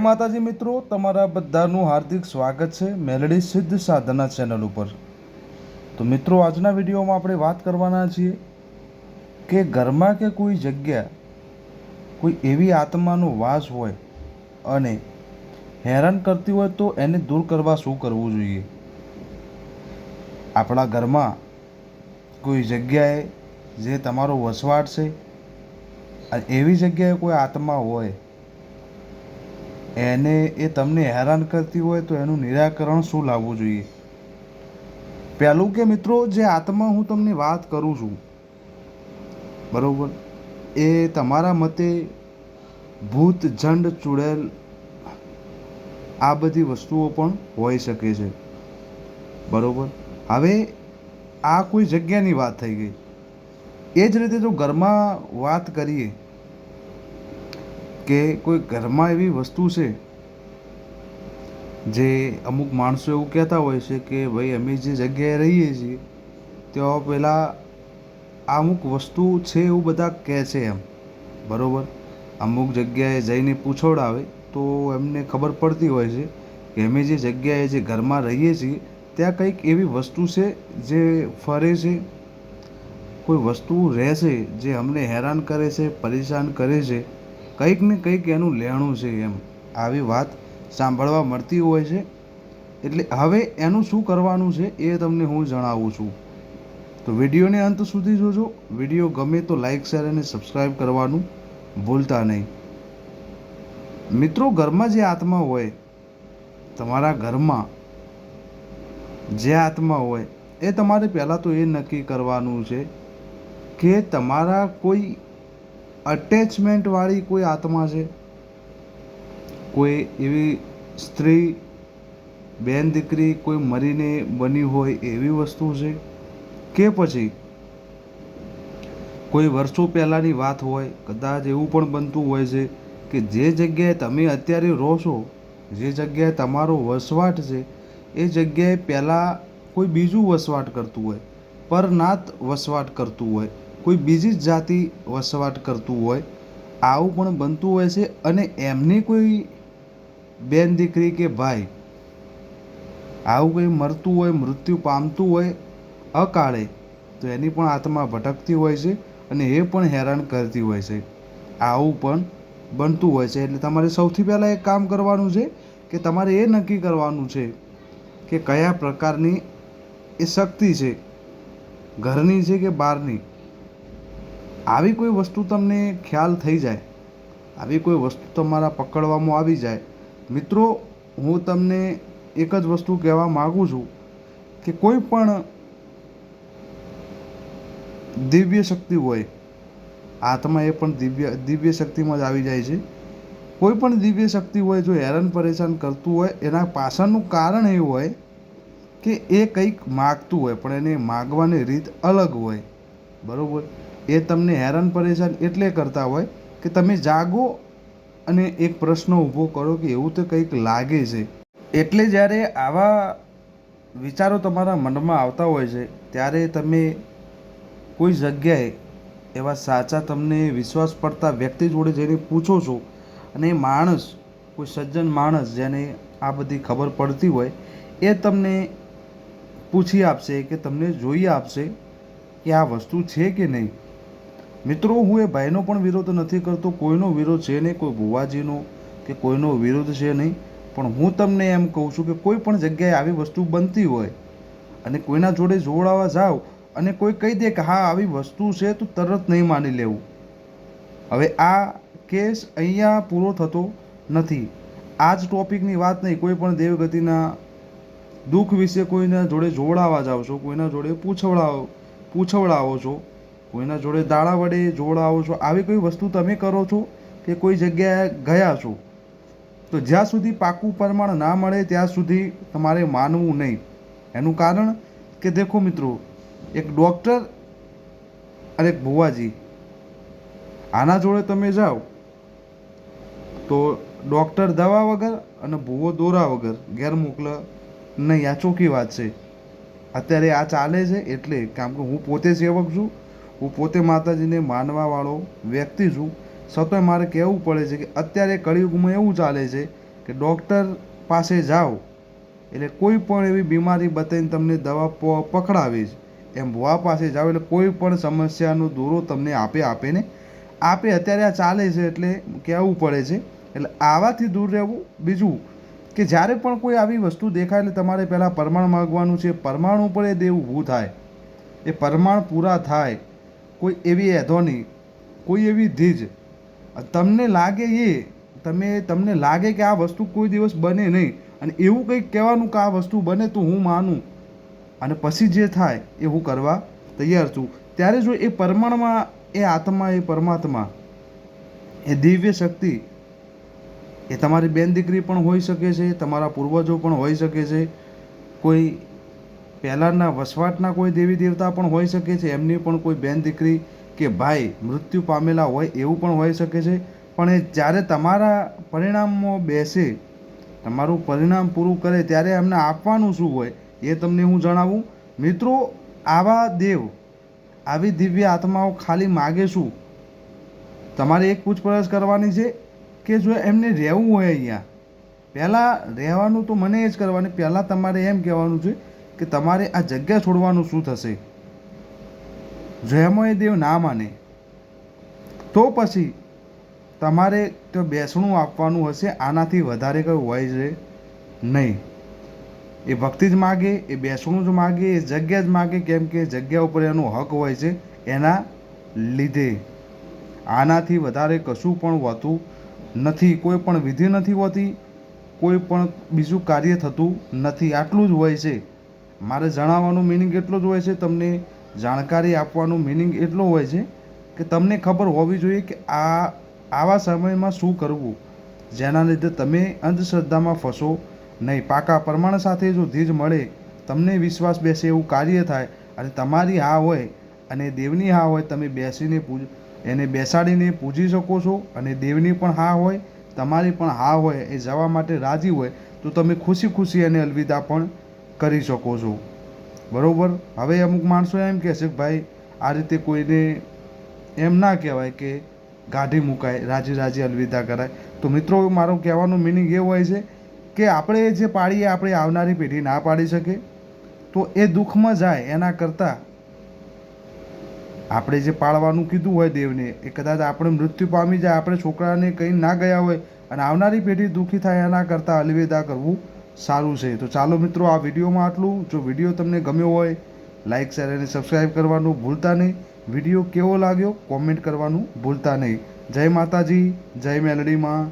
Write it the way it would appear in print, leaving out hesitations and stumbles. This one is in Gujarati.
જય માતાજી મિત્રો, તમારા બધાનું હાર્દિક સ્વાગત છે મેલડી સિદ્ધ સાધના ચેનલ ઉપર। તો મિત્રો, આજના વિડીયોમાં આપણે વાત કરવાના છીએ કે ઘરમાં કે કોઈ જગ્યા કોઈ એવી આત્માનો વાસ હોય અને હેરાન કરતી હોય તો એને દૂર કરવા શું કરવું જોઈએ। આપણા ઘરમાં કોઈ જગ્યાએ જે તમારો વસવાટ છે અને એવી જગ્યાએ કોઈ આત્મા હોય એને એ તમને હેરાન કરતી હોય તો એનું નિરાકરણ શું લાવવું જોઈએ। પહેલું કે મિત્રો, જે આત્મા હું તમને વાત કરું છું બરાબર, એ તમારા મતે ભૂત જંડ ચૂડેલ આ બધી વસ્તુઓ પણ હોઈ શકે છે બરાબર। હવે આ કોઈ જગ્યાની વાત થઈ ગઈ। એ જ રીતે જો ઘરમાં વાત કરીએ કે કોઈ ઘરમાં એવી વસ્તુ છે જે અમુક માણસો એવું કહેતા હોય છે કે ભાઈ અમે જે જગ્યાએ રહીએ છીએ ત્યાં પહેલાં અમુક વસ્તુ છે એવું બધા કહે છે એમ બરાબર। અમુક જગ્યાએ જઈને પૂછવડાવે તો એમને ખબર પડતી હોય છે કે અમે જે જગ્યાએ જે ઘરમાં રહીએ છીએ ત્યાં કંઈક એવી વસ્તુ છે જે ફરે છે, કોઈ વસ્તુ રહે છે જે અમને હેરાન કરે છે, પરેશાન કરે છે, કંઈક ને કંઈક એનું લેણું છે એમ આવી વાત સાંભળવા મળતી હોય છે। એટલે હવે એનું શું કરવાનું છે એ તમને હું જણાવું છું। તો વિડીયોને અંત સુધી જોજો। વિડીયો ગમે તો લાઈક, શેર અને સબસ્ક્રાઈબ કરવાનું ભૂલતા નહીં। મિત્રો, ઘરમાં જે આત્મા હોય, તમારા ઘરમાં જે આત્મા હોય એ તમારે પહેલાં તો એ નક્કી કરવાનું છે કે તમારા કોઈ અટેચમેન્ટવાળી કોઈ આત્મા છે, કોઈ એવી સ્ત્રી, બેન, દીકરી કોઈ મરીને બની હોય એવી વસ્તુ છે કે પછી કોઈ વર્ષો પહેલાંની વાત હોય। કદાચ એવું પણ બનતું હોય છે કે જે જગ્યાએ તમે અત્યારે રહો છો, જે જગ્યાએ તમારો વસવાટ છે, એ જગ્યાએ પહેલાં કોઈ બીજું વસવાટ કરતું હોય, પરનાત વસવાટ કરતું હોય, કોઈ બીજી જ જાતિ વસવાટ કરતું હોય, આવું પણ બનતું હોય છે। અને એમની કોઈ બેન, દીકરી કે ભાઈ આવું કંઈ મરતું હોય, મૃત્યુ પામતું હોય અકાળે, તો એની પણ આત્મા ભટકતી હોય છે અને એ પણ હેરાન કરતી હોય છે। આવું પણ બનતું હોય છે। એટલે તમારે સૌથી પહેલાં એક કામ કરવાનું છે કે તમારે એ નક્કી કરવાનું છે કે કયા પ્રકારની એ શક્તિ છે, ઘરની છે કે બહારની। આવી કોઈ વસ્તુ તમને ખ્યાલ થઈ જાય, આવી કોઈ વસ્તુ તમારા પકડવામાં આવી જાય, મિત્રો, હું તમને એક જ વસ્તુ કહેવા માગું છું કે કોઈ પણ દિવ્ય શક્તિ હોય, આત્મા એ પણ દિવ્ય શક્તિમાં જ આવી જાય છે। કોઈ પણ દિવ્ય શક્તિ હોય જો હેરાન પરેશાન કરતું હોય, એના પાછળનું કારણ એવું હોય કે એ કંઈક માગતું હોય પણ એને માગવાની રીત અલગ હોય બરાબર। એ તમને હેરાન પરેશાન એટલે કરતા હોય કે તમે જાગો અને એક પ્રશ્ન ઊભો કરો કે એવું તો કંઈક લાગે છે। એટલે જ્યારે આવા વિચારો તમારા મનમાં આવતા હોય છે ત્યારે તમે કોઈ જગ્યાએ એવા સાચા તમને વિશ્વાસ પડતા વ્યક્તિ જોડે જઈને પૂછો છો અને એ માણસ, કોઈ સજ્જન માણસ જેને આ બધી ખબર પડતી હોય, એ તમને પૂછી આપશે કે તમને જોઈ આપશે કે આ વસ્તુ છે કે નહીં। મિત્રો, હું એ ભાઈનો પણ વિરોધ નથી કરતો, કોઈનો વિરોધ છે નહીં, કોઈ ભુવાજીનો કે કોઈનો વિરોધ છે નહીં, પણ હું તમને એમ કહું છું કે કોઈ પણ જગ્યાએ આવી વસ્તુ બનતી હોય અને કોઈના જોડે જોડાવા જાઓ અને કોઈ કહી દે કે હા આવી વસ્તુ છે, તો તરત નહીં માની લેવું। હવે આ કેસ અહીંયા પૂરો થતો નથી। આ જ ટોપિકની વાત નહીં, કોઈ પણ દેવગતિના દુઃખ વિશે કોઈના જોડે જોડાવા જાઓ છો, કોઈના જોડે પૂછવડાવો છો, કોઈના જોડે દાડા વડે જોડાવો છો, આવી કોઈ વસ્તુ તમે કરો છો કે કોઈ જગ્યાએ ગયા છો, તો જ્યાં સુધી પાકું પ્રમાણ ના મળે ત્યાં સુધી તમારે માનવું નહીં। એનું કારણ કે દેખો મિત્રો, એક ડૉક્ટર અને એક ભુવાજી, આના જોડે તમે જાઓ તો ડૉક્ટર દવા વગર અને ભૂવો દોરા વગર ઘેર મોકલે નહીં, આ ચોખ્ખી વાત છે। અત્યારે આ ચાલે છે એટલે, કારણ કે હું પોતે સેવક છું, હું પોતે માતાજીને માનવાવાળો વ્યક્તિ છું, છતાંય મારે કહેવું પડે છે કે અત્યારે કળિયુગમાં એવું ચાલે છે કે ડૉક્ટર પાસે જાઓ એટલે કોઈ પણ એવી બીમારી બતાવીને તમને દવા પકડાવે જ, એમ ભુવા પાસે જાઓ એટલે કોઈ પણ સમસ્યાનો દોરો તમને આપે ને આપે. અત્યારે આ ચાલે છે એટલે કહેવું પડે છે. એટલે આવાથી દૂર રહેવું. બીજું કે જ્યારે પણ કોઈ આવી વસ્તુ દેખાય એટલે તમારે પહેલાં પરમાણ માગવાનું છે. પરમાણ ઉપર એ દેવ ઊભું થાય, એ પરમાણ પૂરા થાય. કોઈ એવી એધોની, કોઈ એવી ધીજ તમને લાગે, તમને લાગે કે આ વસ્તુ કોઈ દિવસ બને નહીં, અને એવું કંઈક કહેવાનું કે આ વસ્તુ બને તો હું માનું, અને પછી જે થાય એ હું કરવા તૈયાર છું. ત્યારે જો એ પરમાણમાં એ આત્મા, એ પરમાત્મા, એ દિવ્ય શક્તિ, એ તમારી બેન દીકરી પણ હોઈ શકે છે, તમારા પૂર્વજો પણ હોઈ શકે છે, કોઈ પહેલાંના વસવાટના કોઈ દેવી દેવતા પણ હોઈ શકે છે, એમની પણ કોઈ બેન દીકરી કે ભાઈ મૃત્યુ પામેલા હોય એવું પણ હોઈ શકે છે. પણ એ જ્યારે તમારા પરિણામમાં બેસે, તમારું પરિણામ પૂરું કરે, ત્યારે એમને આપવાનું શું હોય એ તમને હું જણાવું. મિત્રો, આવા દેવ, આવી દિવ્ય આત્માઓ ખાલી માગે શું? તમારે એક પૂછપરછ કરવાની છે કે જો એમને રહેવું હોય અહીંયા, પહેલાં રહેવાનું તો મને એ જ કરવાની. પહેલાં તમારે એમ કહેવાનું છે કે તમારે આ જગ્યા છોડવાનું શું થશે. જો એમાં એ દેવ ના માને તો પછી તમારે તો બેસણું આપવાનું હશે. આનાથી વધારે કંઈ હોય છે નહીં. એ ભક્તિ જ માગે, એ બેસણું જ માગે, એ જગ્યા જ માગે, કેમ કે જગ્યા ઉપર એનો હક હોય છે એના લીધે. આનાથી વધારે કશું પણ હોતું નથી. કોઈ પણ વિધિ નથી હોતી, કોઈ પણ બીજું કાર્ય થતું નથી. આટલું જ હોય છે. મારે જણાવવાનું મિનિંગ એટલો જ હોય છે, તમને જાણકારી આપવાનું મિનિંગ એટલો હોય છે કે તમને ખબર હોવી જોઈએ કે આવા સમયમાં શું કરવું, જેના લીધે તમે અંધશ્રદ્ધામાં ફસો નહીં. પાકા પ્રમાણ સાથે જો ધીજ મળે, તમને વિશ્વાસ બેસે એવું કાર્ય થાય, અને તમારી હા હોય અને દેવની હા હોય, તમે બેસીને એને બેસાડીને પૂજી શકો છો. અને દેવની પણ હા હોય, તમારી પણ હા હોય, એ જવા માટે રાજી હોય, તો તમે ખુશી ખુશી એને અલવિદા પણ કરી શકો છો. બરાબર. હવે અમુક માણસો એમ કહેશે કે ભાઈ આ રીતે કોઈને એમ ના કહેવાય કે ગાઢી મુકાય, રાજી રાજી અલવિદા કરાય. તો મિત્રો, મારો કહેવાનો મિનિંગ એ હોય છે કે આપણે જે પાડીએ આપણે આવનારી પેઢી ના પાડી શકે, તો એ દુઃખમાં જાય એના કરતાં આપણે જે પાળવાનું કીધું હોય દેવને, એ કદાચ આપણે મૃત્યુ પામી જાય, આપણે છોકરાને કંઈ ના ગયા હોય અને આવનારી પેઢી દુઃખી થાય, એના કરતાં અલવિદા કરવું સારું છે. તો ચાલો મિત્રો, આ વિડીયોમાં આટલું. જો વિડીયો તમને ગમ્યો હોય, લાઇક, શેર અને સબસ્ક્રાઈબ કરવાનું ભૂલતા નહીં. વિડીયો કેવો લાગ્યો કોમેન્ટ કરવાનું ભૂલતા નહીં. જય માતાજી, જય મેલડીમાં.